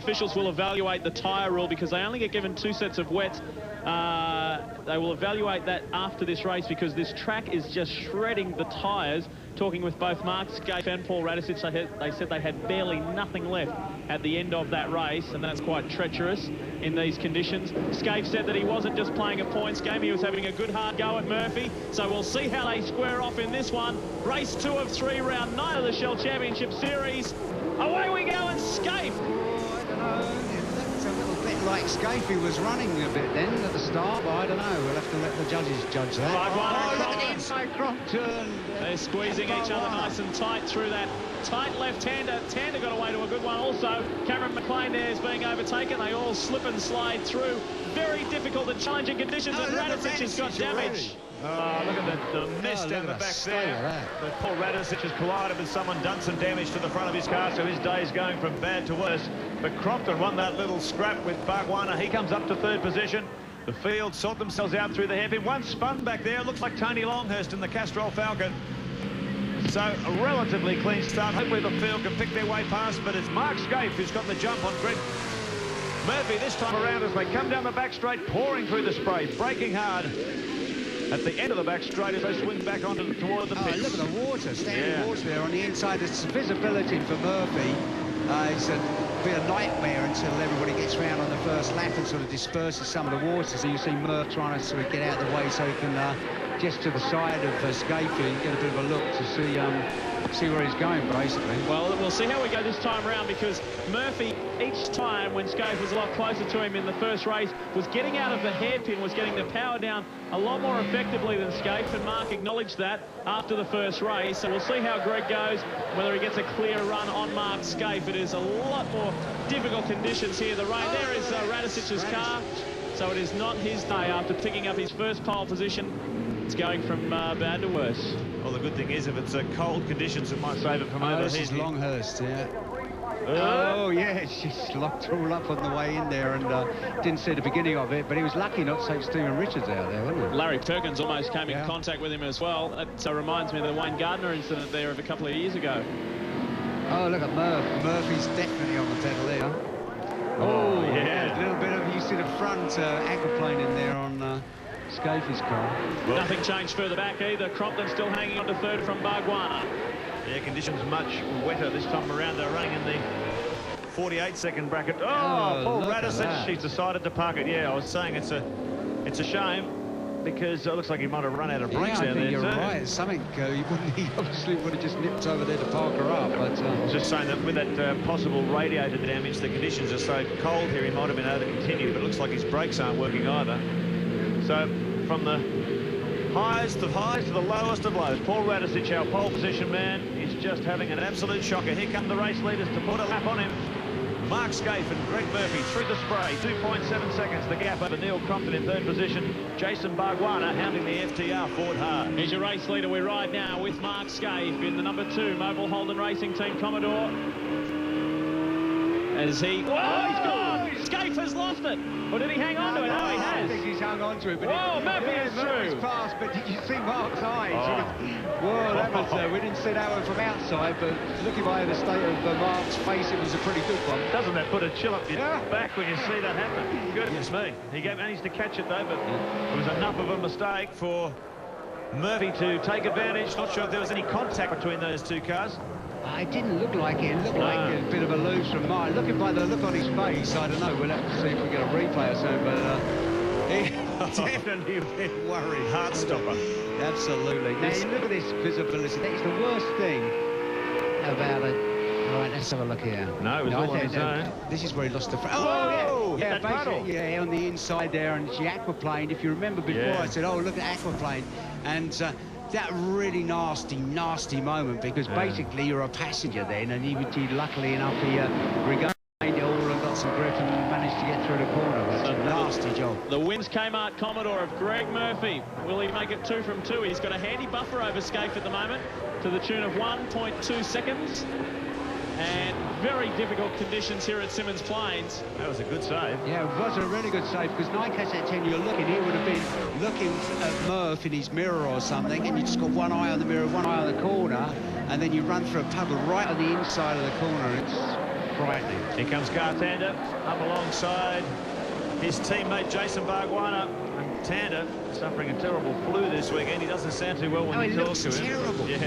Officials will evaluate the tyre rule because they only get given 2 sets of wet. They will evaluate that after this race because this track is just shredding the tyres. Talking with both Mark Skaife and Paul Radicic, they said they had barely nothing left at the end of that race, and that's quite treacherous in these conditions. Skaife said that he wasn't just playing a points game, he was having a good hard go at Murphy. So we'll see how they square off in this one. Race 2 of 3, round 9 of the Shell Championship Series. Away we go, and Skaife. It's a little bit like Skaife was running a bit then at the start, but I don't know. We'll have to let the judges judge that. Look at the inside Crompton. They're squeezing each other nice and tight through that tight left-hander. Tander got away to a good one also. Cameron McLean there is being overtaken. They all slip and slide through very difficult and challenging conditions, and Radicic has got damage. Oh, look at the mist down the back there. But Paul Radicic has collided with someone, done some damage to the front of his car, so his day's going from bad to worse. But Crompton won that little scrap with Bargwanna. He comes up to 3rd position. The field sort themselves out through the hairpin. One spun back there. Looks like Tony Longhurst in the Castrol Falcon. So a relatively clean start. Hopefully the field can pick their way past, but it's Mark Skaife who's got the jump on Greg Murphy this time around as they come down the back straight, pouring through the spray, braking hard at the end of the back straight as they swing back onto toward the pits. Look at the water, standing water there on the inside. There's visibility for Murphy. It's a bit of nightmare until everybody gets round on the first lap and sort of disperses some of the water. So you see Murphy trying to sort of get out of the way so he can just to the side of Skaife and get a bit of a look to see where he's going, basically. Well, we'll see how we go this time round because Murphy, each time when Skaife was a lot closer to him in the first race, was getting out of the hairpin, was getting the power down a lot more effectively than Skaife, and Mark acknowledged that after the first race. So we'll see how Greg goes, whether he gets a clear run on Mark Skaife. It is a lot more difficult conditions here. The rain, there is Radicic's car, so it is not his day after picking up his first pole position. It's going from bad to worse. Well, the good thing is if it's cold conditions, it might save it from overheating. This is Longhurst, yeah. Oh, yeah, she's locked all up on the way in there and didn't see the beginning of it, but he was lucky not to take Stephen Richards out there, wasn't he? Larry Perkins almost came in contact with him as well. That reminds me of the Wayne Gardner incident there of a couple of years ago. Oh, look at Murph. Murphy's definitely on the pedal there. Oh, yeah. A little bit of, you see the front aquaplane in there on Skaife's car. Well, nothing changed further back either. Crompton still hanging on to 3rd from Bargwanna. Yeah, conditions much wetter this time around. They're running in the 48-second bracket. Oh, Paul Radicic, she's decided to park it. Yeah, I was saying it's a shame because it looks like he might have run out of brakes down there. You're right. Something he obviously would have just nipped over there to park her up. But just saying that with that possible radiator damage, the conditions are so cold here, he might have been able to continue. But it looks like his brakes aren't working either. So from the highest of highs to the lowest of lows, Paul Radicic, our pole position man, is just having an absolute shocker. Here come the race leaders to put a lap on him. Mark Skaife and Greg Murphy through the spray, 2.7 seconds. The gap over Neil Crompton in 3rd position. Jason Bargwanna hounding the FTR Ford hard. Here's your race leader. We ride now with Mark Skaife in the number 2 Mobile Holden Racing Team Commodore. As he... Oh, he's gone! Skaife has lost it. Or did he hang on to it? Oh, he has. I think he's hung on to it. But Murphy is through. Past, but did you see Mark's eyes? Whoa, that was, we didn't see that one from outside, but looking by the state of Mark's face, it was a pretty good one. Doesn't that put a chill up your back when you see that happen? Goodness me. He managed to catch it, though, but it was enough of a mistake for Murphy to take advantage. Not sure if there was any contact between those two cars. It didn't look like it. It looked like a bit of a lose from Mark. Looking by the look on his face, I don't know. We'll have to see if we get a replay or something, but he definitely a bit worried. Heart stopper. Absolutely. Now, look at this visibility. That's the worst thing about it. Right, let's have a look here. No, it was all on his own. This is where he lost the... Yeah, basically, on the inside there, and she aquaplaned. If you remember before, I said, oh, look at aquaplane. And... that really nasty moment, because basically you're a passenger then, and he luckily enough he regained it all and got some grip and managed to get through the corner. That's a nasty job. The wins Kmart Commodore of Greg Murphy. Will he make it 2 from 2? He's got a handy buffer over Skaife at the moment to the tune of 1.2 seconds. And very difficult conditions here at Symmons Plains. That was a good save. Yeah, it was a really good save, because 9 catch at 10, you're looking, he would have been looking at Murph in his mirror or something, and you just got one eye on the mirror, one eye on the corner, and then you run through a puddle right on the inside of the corner. It's frightening. Here comes Tander up alongside his teammate Jason Bargwanna. And Tander suffering a terrible flu this weekend. He doesn't sound too well when you talk to him. Terrible. Yeah,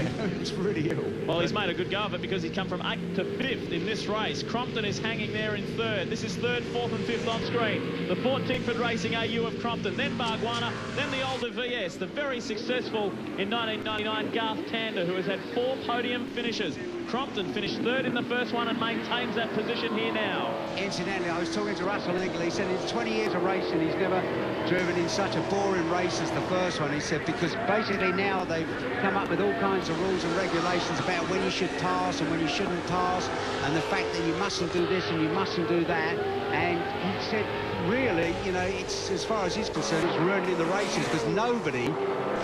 it's really ill. Well, he's made a good go of it because he's come from 8th to 5th in this race. Crompton is hanging there in 3rd. This is 3rd, 4th and 5th on screen. The Port Tickford Racing AU of Crompton, then Bargwanna, then the older VS, the very successful in 1999 Garth Tander, who has had 4 podium finishes. Crompton finished 3rd in the first one and maintains that position here now. Incidentally, I was talking to Russell Ingle. He said in 20 years of racing, he's never driven in such a boring race as the first one. He said because basically now they've come up with all kinds of rules and regulations about when you should pass and when you shouldn't pass, and the fact that you mustn't do this and you mustn't do that. And he said, really, you know, it's, as far as he's concerned, it's ruining the races because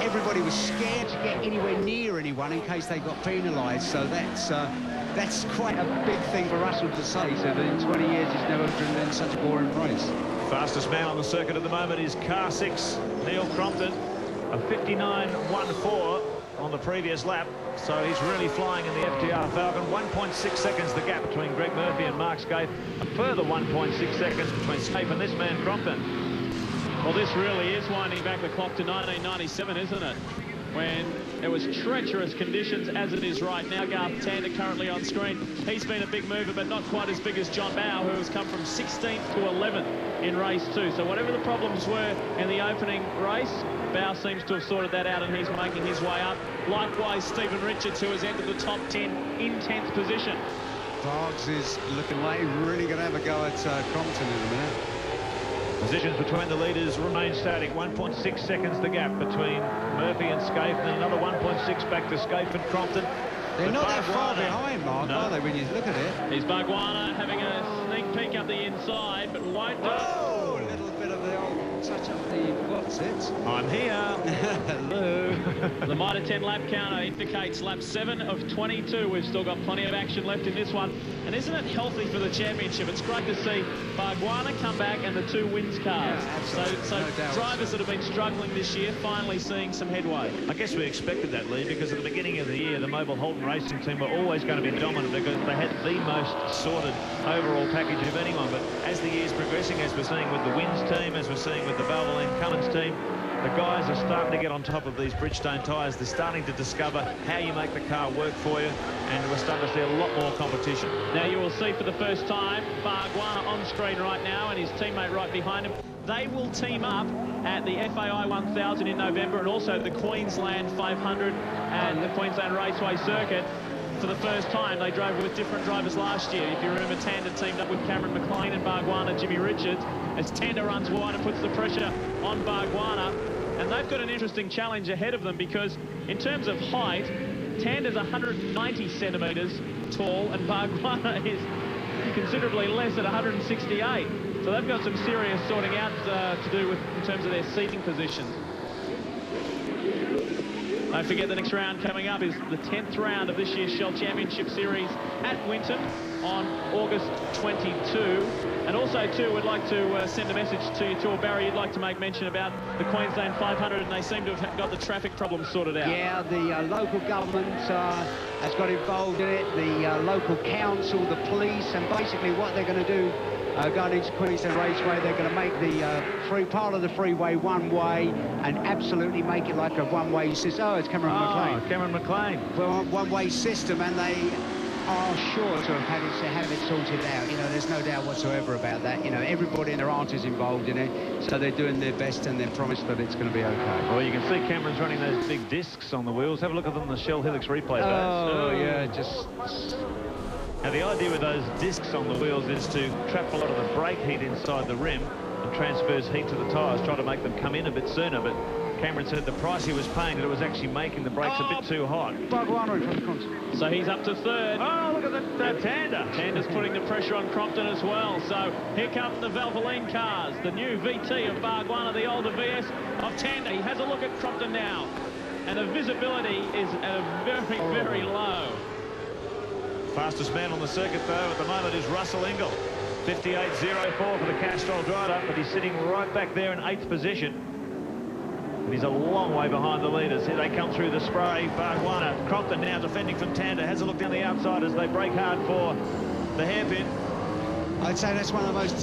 everybody was scared to get anywhere near anyone in case they got penalised. So that's quite a big thing for Russell to say. So that in 20 years he's never driven in such a boring race. Fastest man on the circuit at the moment is car 6, Neil Crompton, a 59.14 on the previous lap. So he's really flying in the FTR Falcon. 1.6 seconds the gap between Greg Murphy and Mark Skaife. A further 1.6 seconds between Skaife and this man Crompton. Well, this really is winding back the clock to 1997, isn't it? When it was treacherous conditions as it is right now. Garth Tander currently on screen. He's been a big mover, but not quite as big as John Bowe, who has come from 16th to 11th in race 2. So whatever the problems were in the opening race, Bowe seems to have sorted that out and he's making his way up. Likewise, Stephen Richards, who has entered the top 10 in 10th position. Bargs is looking like he's really going to have a go at Crompton in a minute. Positions between the leaders remain static. 1.6 seconds the gap between Murphy and Skaife, and then another 1.6 back to Skaife and Crompton. They're not that far behind, Mark, no, are they, when you look at it? Here's Bargwanna having a sneak peek up the inside, but won't do. Oh, a little bit of the old touch up the what's it? I'm here. Hello. The Mitre 10 lap counter indicates lap 7 of 22. We've still got plenty of action left in this one. And isn't it healthy for the championship? It's great to see Bargwanna come back and the 2 wins cars. Yeah, so no drivers that have been struggling this year finally seeing some headway. I guess we expected that, Lee, because at the beginning of the year, the Mobile Holden Racing team were always going to be dominant because they had the most sorted overall package of anyone. But as the year's progressing, as we're seeing with the Wins team, as we're seeing with the Valvoline Cummins team, the guys are starting to get on top of these Bridgestone tyres. They're starting to discover how you make the car work for you, and we're starting to see a lot more competition. Now you will see for the first time Bargwanna on screen right now and his teammate right behind him. They will team up at the FAI 1000 in November and also the Queensland 500 at the Queensland Raceway Circuit. For the first time, they drove with different drivers last year. If you remember, Tander teamed up with Cameron McLean and Bargwanna, Jimmy Richards, as Tander runs wide and puts the pressure on Bargwanna. And they've got an interesting challenge ahead of them because in terms of height, Tander's 190 centimetres tall and Bargwanna is considerably less at 168. So they've got some serious sorting out to do with in terms of their seating positions. Don't forget the next round coming up is the 10th round of this year's Shell Championship Series at Winton on August 22. And also, too, we'd like to send a message to you, too. Barry, you'd like to make mention about the Queensland 500, and they seem to have got the traffic problem sorted out. Yeah, the local government has got involved in it, the local council, the police, and basically what they're going to do going into Queensland Raceway, they're going to make the part of the freeway one-way and absolutely make it like a one-way system. Oh, it's Cameron McLean. Cameron McLean. Well, one-way system, and they are sure to have it sorted out. You know, there's no doubt whatsoever about that. You know, everybody and their aunt is involved in it, so they're doing their best and they're promised that it's going to be okay. Well, you can see Cameron's running those big discs on the wheels. Have a look at them on the Shell Helix replay. Oh, yeah, just... Now, the idea with those discs on the wheels is to trap a lot of the brake heat inside the rim and transfers heat to the tyres, try to make them come in a bit sooner. But Cameron said the price he was paying, that it was actually making the brakes a bit too hot. Bargwanna in front of Crompton. So he's up to 3rd. Oh, look at that Tander. Tander's putting the pressure on Crompton as well. So here come the Valvoline cars, the new VT of Bargwanna, the older VS of Tander. He has a look at Crompton now, and the visibility is very, very low. Fastest man on the circuit, though, at the moment is Russell Ingle. 58.04 for the Castrol driver, but he's sitting right back there in 8th position. And he's a long way behind the leaders. Here they come through the spray. Bargwanna, Crompton now defending from Tander, has a look down the outside as they break hard for the hairpin. I'd say that's one of the most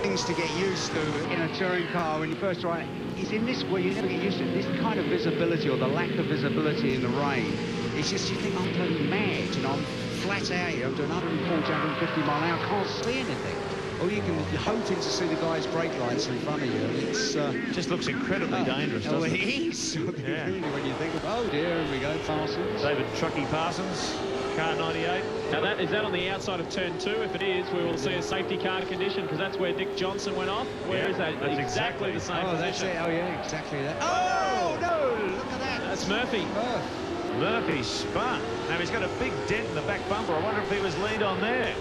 things to get used to in a touring car when you first try it. Is in this where you never get used to it. This kind of visibility, or the lack of visibility in the rain. It's just you think, I'm bloody mad, you know, I'm flat out here, I'm doing 140, 150 mile an hour, can't see anything. Or you're hoping to see the guy's brake lights in front of you. It's just looks incredibly dangerous, doesn't it? It is. Yeah. Really, when you think of, oh dear, here we go, Parsons. David Truckee Parsons, car 98. Now is that on the outside of turn 2? If it is, we will see a safety car condition, because that's where Dick Johnson went off. Where is that? That's exactly the same position. That's it. Oh yeah, exactly that. Oh no, look at that. That's Murphy. Murphy spun. Now he's got a big dent in the back bumper. I wonder if he was lead on there.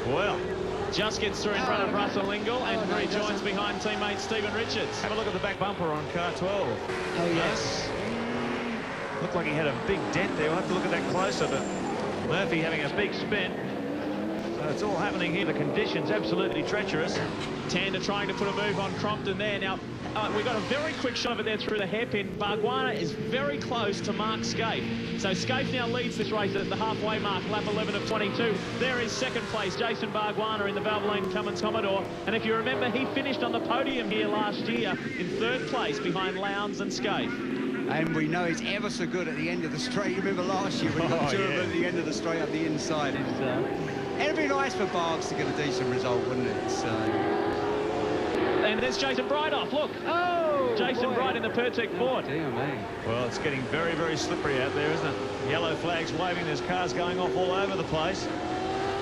Well, just gets through in front of Russell Ingall and rejoins behind teammate Stephen Richards. Have a look at the back bumper on car 12. Oh yes. Looked like he had a big dent there. We'll have to look at that closer, but Murphy having a big spin. So it's all happening here. The conditions absolutely treacherous. Tander trying to put a move on Crompton there. Now, we got a very quick shot of it there through the hairpin. Bargwanna is very close to Mark Skaife. So Skaife now leads this race at the halfway mark, lap 11 of 22. There is second place, Jason Bargwanna in the Valvoline Cummins Commodore. And if you remember, he finished on the podium here last year in third place behind Lowndes and Skaife. And we know he's ever so good at the end of the straight. You remember last year when he got two of them at the end of the straight up the inside. It'd be nice for Bargs to get a decent result, wouldn't it? So. And there's Jason Bright off, look. Oh, Jason Bright in the Pertec Ford. Oh, dear me. Well, it's getting very, very slippery out there, isn't it? Yellow flags waving, there's cars going off all over the place.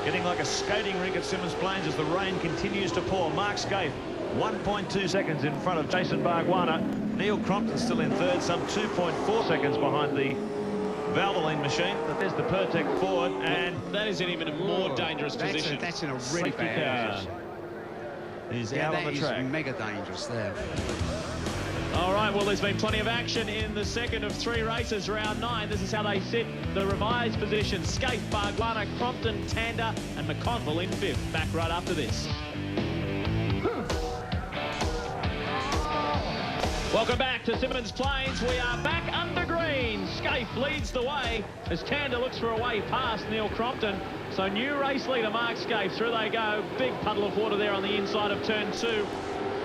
Getting like a skating rink at Symmons Plains as the rain continues to pour. Mark Skaife, 1.2 seconds in front of Jason Bargwanna. Neil Crompton still in third, some 2.4 seconds behind the Valvoline machine. But there's the Pertec Ford, and that is in even a more dangerous position. That's in a really bad position. He's out on the track. That is mega dangerous there. All right, well, there's been plenty of action in the second of 3 races, round 9. This is how they sit the revised positions. Skaife, Bargwanna, Crompton, Tander, and McConville in 5th. Back right after this. Welcome back to Symmons Plains. We are back under green. Skaife leads the way as Tander looks for a way past Neil Crompton. So new race leader Mark Skaife. Through they go. Big puddle of water there on the inside of turn 2.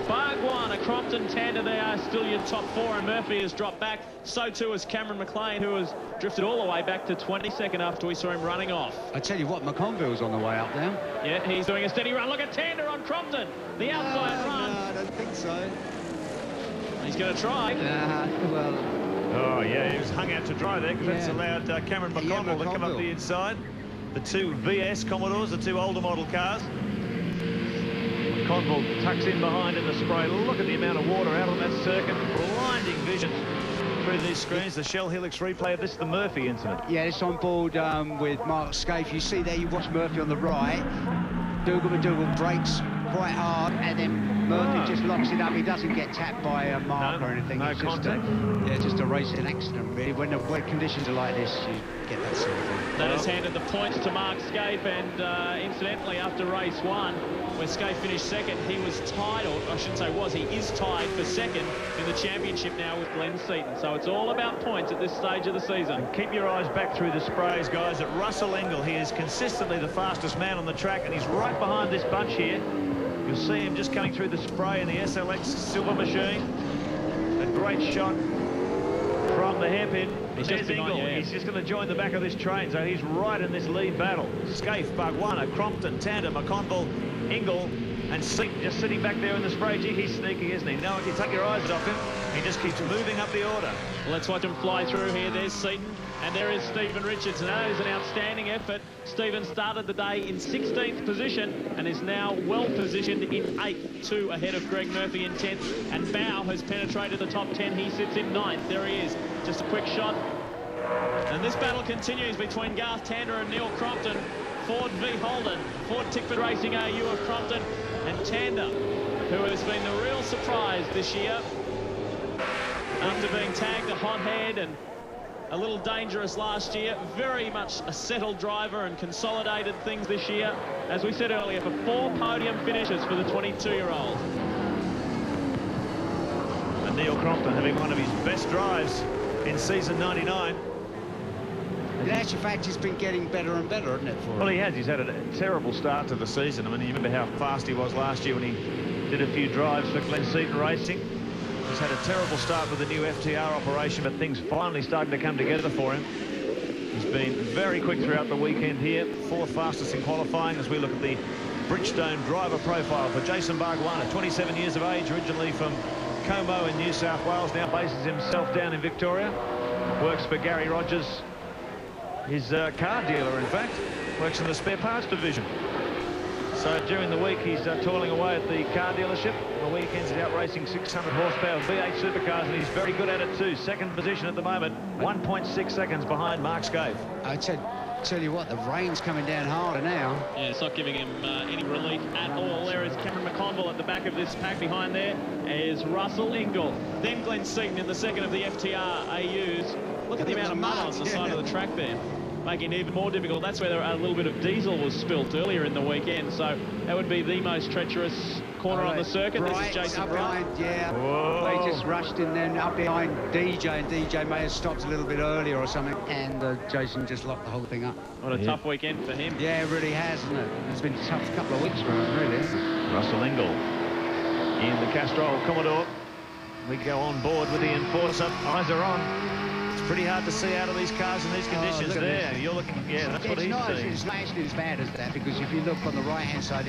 Bargwanna, Crompton, Tander, they are still your top 4, and Murphy has dropped back. So too has Cameron McLean, who has drifted all the way back to 22nd after we saw him running off. I tell you what, McConville's on the way up now. Yeah, he's doing a steady run. Look at Tander on Crompton. The outside run. No, I don't think so. He's going to try. Well. Oh, yeah, he was hung out to dry there because that's allowed Cameron McConville to come up the inside. The 2 VS Commodores, the 2 older model cars. McConville tucks in behind in the spray. Look at the amount of water out on that circuit. Blinding vision through these screens. The Shell Helix replay of this, the Murphy incident. Yeah, it's on board with Mark Skaife. You see there, you watch Murphy on the right. Dougal brakes quite hard, and then Murphy just locks it up. He doesn't get tapped by a mark or anything. No it's contact. Just a racing accident, really. When the wet conditions are like this, you get that sort of thing. That has handed the points to Mark Skaife, and incidentally, after race 1, where Skaife finished second, he was tied, or I shouldn't say was, he is tied for second in the championship now with Glenn Seaton. So it's all about points at this stage of the season. And keep your eyes back through the sprays, guys, at Russell Ingall. He is consistently the fastest man on the track, and he's right behind this bunch here. You'll see him just coming through the spray in the SLX silver machine. A great shot from the hairpin. There's Ingall. He's just going to join the back of this train, so he's right in this lead battle. Skaife, Bargwanna, Crompton, Tander, McConville, Ingall, and Seaton just sitting back there in the spray. Gee, he's sneaky, isn't he? No, if you take your eyes off him, he just keeps moving up the order. Let's watch him fly through here. There's Seaton, and there is Stephen Richards. And that is an outstanding effort. Stephen started the day in 16th position and is now well positioned in 8th, 2 ahead of Greg Murphy in 10th. And Bow has penetrated the top 10. He sits in 9th. There he is. Just a quick shot. And this battle continues between Garth Tander and Neil Crompton. Ford v Holden. Ford Tickford Racing AU of Crompton, and Tander, who has been the real surprise this year after being tagged a hothead and a little dangerous last year. Very much a settled driver and consolidated things this year, as we said earlier, for 4 podium finishes for the 22-year-old. And Neil Crompton having one of his best drives in season 99. In actual fact, it's been getting better and better, hasn't it, for him? Well, he has. He's had a terrible start to the season. I mean, you remember how fast he was last year when he did a few drives for Glen Seaton Racing. He's had a terrible start with the new FTR operation, but things finally starting to come together for him. He's been very quick throughout the weekend here. 4th fastest in qualifying as we look at the Bridgestone driver profile for Jason Bargwanna, 27 years of age, originally from Como in New South Wales, now bases himself down in Victoria. Works for Gary Rogers, his car dealer, in fact. Works in the spare parts division. So during the week, he's toiling away at the car dealership. On the weekends, he's out racing 600 horsepower V8 Supercars, and he's very good at it too. 2nd position at the moment, 1.6 seconds behind Mark Skaife. I tell you what, the rain's coming down harder now. Yeah, it's not giving him any relief at all. There is Cameron McConville at the back of this pack. Behind there is Russell Ingall. Then Glen Seaton in the 2nd of the FTR AUs. Look at the amount of mud on the side of the track there, making it even more difficult. That's where a little bit of diesel was spilt earlier in the weekend, so that would be the most treacherous corner on the circuit. This is Jason up Bright. behind, yeah. Whoa. They just rushed in then up behind DJ, and DJ may have stopped a little bit earlier or something, and Jason just locked the whole thing up. What a tough weekend for him. Yeah, it really has, hasn't it? It's been a tough couple of weeks for him, really. Russell Ingall in the Castrol Commodore. We go on board with the Enforcer. Eyes are on. It's pretty hard to see out of these cars in these conditions. There, you're looking. Yeah, that's what he's seeing. It's not actually as bad as that, because if you look on the right-hand side,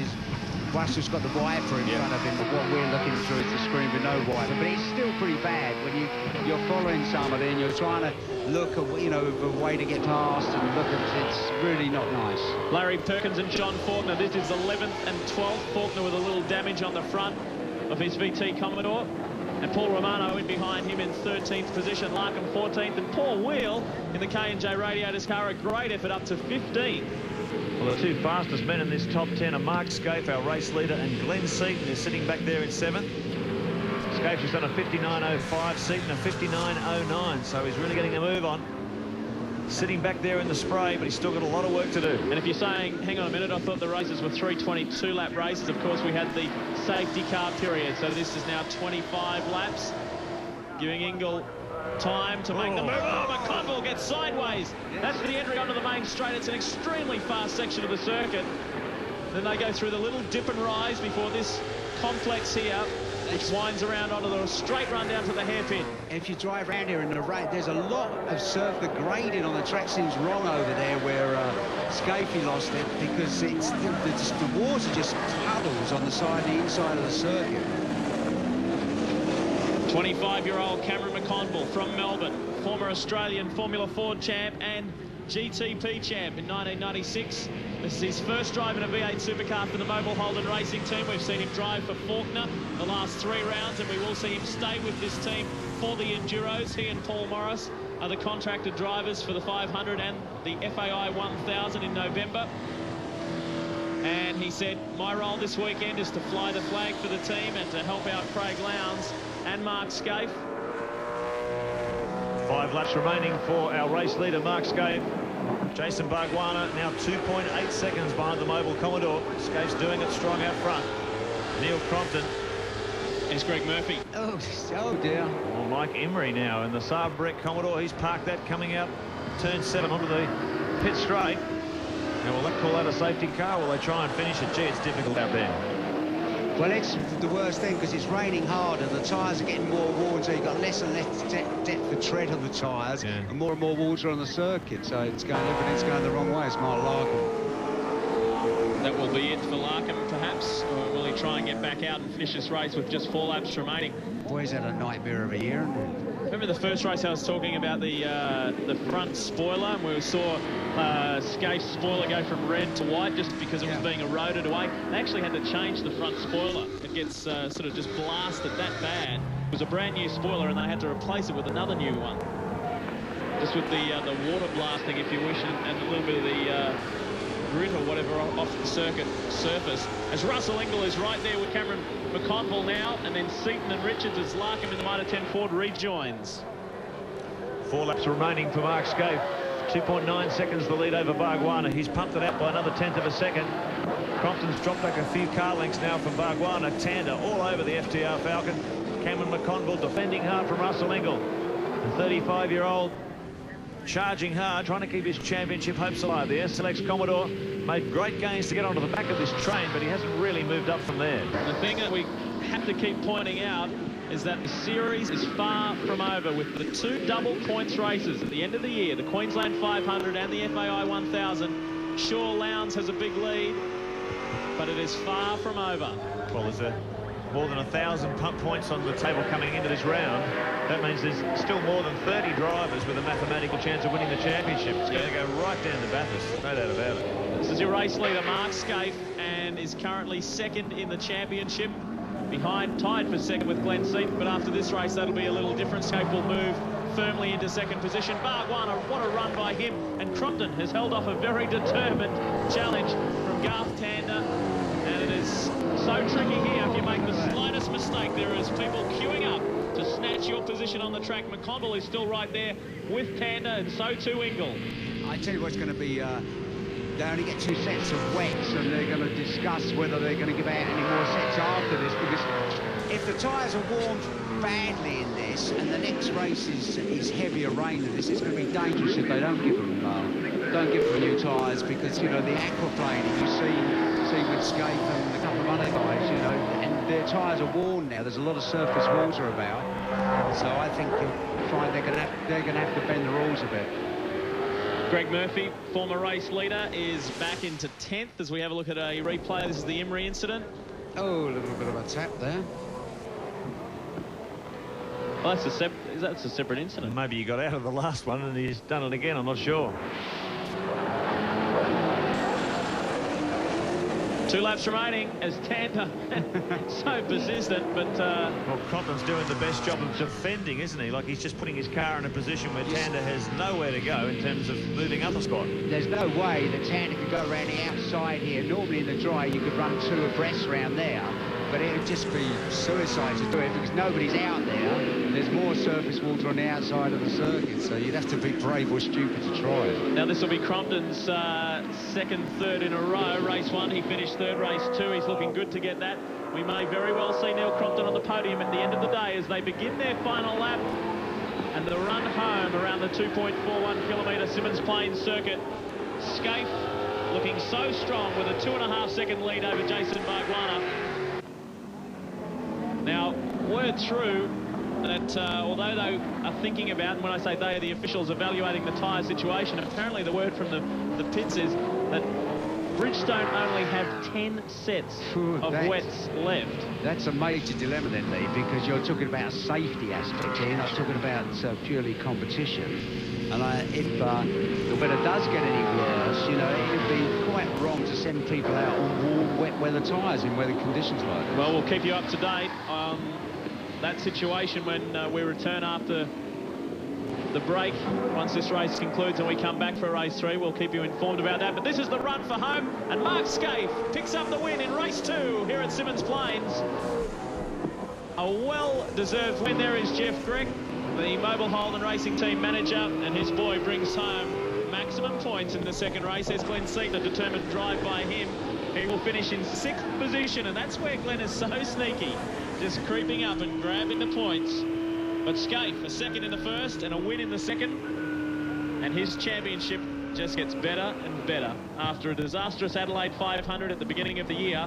Russell's got the wiper in front of him, but what we're looking through is the screen with no wiper. But it's still pretty bad when you're following somebody and you're trying to look at, you know, a way to get past and look at it. It's really not nice. Larry Perkins and John Faulkner. This is 11th and 12th. Faulkner with a little damage on the front of his VT Commodore. And Paul Romano in behind him in 13th position. Larkham 14th. And Paul Wheel in the K&J Radiators car. A great effort up to 15th. Well, the 2 fastest men in this top 10 are Mark Skaife, our race leader, and Glen Seaton is sitting back there in 7th. Skaife has done a 59.05, Seaton a 59.09, so he's really getting a move on. Sitting back there in the spray, but he's still got a lot of work to do. And if you're saying, hang on a minute, I thought the races were 3:22 lap races. Of course, we had the safety car period, so this is now 25 laps, giving Ingall time to make the move. Oh, McConville gets sideways. That's the entry onto the main straight. It's an extremely fast section of the circuit. Then they go through the little dip and rise before this complex here, which winds around onto the straight run down to the hairpin. If you drive around here in the rain, there's a lot of surf. The grading on the track seems wrong over there where Skaife lost it, because the water just puddles on the inside of the circuit. 25-year-old Cameron McConville from Melbourne, former Australian Formula Ford champ and GTP champ in 1996. This is his first drive in a V8 Supercar for the Mobile Holden Racing team. We've seen him drive for Faulkner the last 3 rounds, and we will see him stay with this team for the Enduros. He and Paul Morris are the contracted drivers for the 500 and the FAI 1000 in November. And he said, my role this weekend is to fly the flag for the team and to help out Craig Lowndes and Mark Skaife. 5 laps remaining for our race leader, Mark Skaife. Jason Bargwanna now 2.8 seconds behind the Mobile Commodore. Skaife's doing it strong out front. Neil Crompton. It's Greg Murphy. Oh dear. Well, Mike Emery now in the Saab Breck Commodore. He's parked that coming out turn 7 onto the pit straight. Now, will that call out a safety car? Will they try and finish it? Gee, it's difficult out there. Well, it's the worst thing, because it's raining hard and the tyres are getting more worn, so you've got less and less depth of tread on the tyres, and more water on the circuit, so everything's going the wrong way. It's Mark Larkham. That will be it for Larkham, perhaps, or will he try and get back out and finish this race with just 4 laps remaining? Boy, had a nightmare of a year. Remember the first race I was talking about the front spoiler, and we saw Skaife's spoiler go from red to white just because it was being eroded away. They actually had to change the front spoiler. It gets sort of just blasted that bad. It was a brand new spoiler, and they had to replace it with another new one. Just with the water blasting, if you wish, and a little bit of the grit or whatever off the circuit surface. As Russell Ingall is right there with Cameron McConville now, and then Seaton and Richards as Larkham in the Mitre 10 Ford rejoins. 4 laps remaining for Mark Skaife. 2.9 seconds the lead over Bargwanna. He's pumped it up by another 1/10 of a second. Crompton's dropped back a few car lengths now from Bargwanna. Tander all over the FTR Falcon. Cameron McConville defending hard from Russell Ingall. The 35-year-old charging hard, trying to keep his championship hopes alive. The SLX Commodore made great gains to get onto the back of this train, but he hasn't really moved up from there. The thing that we have to keep pointing out is that the series is far from over with the two double points races at the end of the year, the Queensland 500 and the FAI 1000. Sure, Lowndes has a big lead, but it is far from over. Well, there's more than 1,000 points on the table coming into this round. That means there's still more than 30 drivers with a mathematical chance of winning the championship. It's going to go right down to Bathurst, no doubt about it. This is your race leader, Mark Skaife, and is currently second in the championship, tied for second with Glenn Seaton, but after this race that'll be a little different. Skaife will move firmly into second position. Bargwanna, what a run by him, and Crompton has held off a very determined challenge from Garth Tander, and it is so tricky here. If you make the slightest mistake, there is people queuing up to snatch your position on the track. McConville is still right there with Tander, and so too Ingle. I tell you what's going to be, they only get 2 sets of wets, and they're going to discuss whether they're going to give out any more sets after this, because if the tyres are warmed badly in this, and the next race is heavier rain than this, it's going to be dangerous if they don't give them new tyres, because, you know, the aquaplaning you see with Skaife and a couple of other guys, you know, and their tyres are worn now. There's a lot of surface water about, so I think you'll find they're going to have to bend the rules a bit. Greg Murphy, former race leader, is back into 10th as we have a look at a replay. This is the Emery incident. Oh, a little bit of a tap there. Well, that's a separate incident. Maybe he got out of the last one and he's done it again, I'm not sure. 2 laps remaining as Tander so persistent, but well, Crompton's doing the best job of defending, isn't he? Like, he's just putting his car in a position where Tander has nowhere to go in terms of moving up a spot. There's no way that Tander could go around the outside here. Normally in the dry you could run 2 abreast around there, but it would just be suicide to do it because nobody's out there. There's more surface water on the outside of the circuit, so you'd have to be brave or stupid to try it. Now this will be Crompton's second third in a row. Race 1, he finished third. Race 2, he's looking good to get that. We may very well see Neil Crompton on the podium at the end of the day as they begin their final lap and the run home around the 2.41 kilometre Symmons Plains circuit. Skaife looking so strong with a 2.5 second lead over Jason Bargwanna. Now, word true that although they are thinking about, and when I say they, the officials evaluating the tyre situation, apparently the word from the pits is that Bridgestone only have 10 sets of wets left. That's a major dilemma then, Lee, because you're talking about a safety aspect here, not talking about purely competition. And if the weather does get any worse, you know, it would be quite wrong to send people out on warm, wet weather tyres in weather conditions like this. Well, we'll keep you up to date on that situation when we return after the break. Once this race concludes and we come back for race 3, we'll keep you informed about that. But this is the run for home, and Mark Skaife picks up the win in race 2 here at Symmons Plains. A well-deserved win. There is Jeff Grech, the Mobile Holden Racing Team manager, and his boy brings home maximum points in the second race. There's Glenn Seaton, a determined drive by him. He will finish in 6th position, and that's where Glenn is so sneaky, just creeping up and grabbing the points. But Skaife, a second in the first and a win in the second, and his championship just gets better and better. After a disastrous Adelaide 500 at the beginning of the year,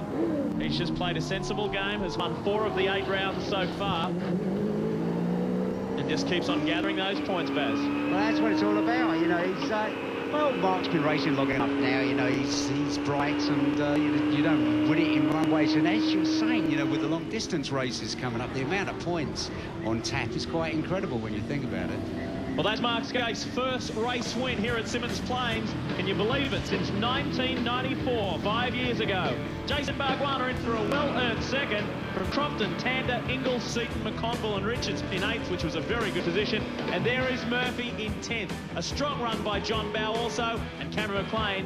he's just played a sensible game, has won 4 of the 8 rounds so far, and just keeps on gathering those points, Baz. Well, that's what it's all about, you know. He's well, Mark's been racing long enough now, you know, he's bright, and you don't win it in one way. So as you were saying, you know, with the long distance races coming up, the amount of points on tap is quite incredible when you think about it. Well, that's Mark Skaife's first race win here at Symmons Plains. Can you believe it? Since 1994, 5 years ago. Jason Bargwanna in for a well-earned second from Crompton, Tander, Ingle, Seaton, McConville and Richards in 8th, which was a very good position. And there is Murphy in 10th. A strong run by John Bowe also, and Cameron McLean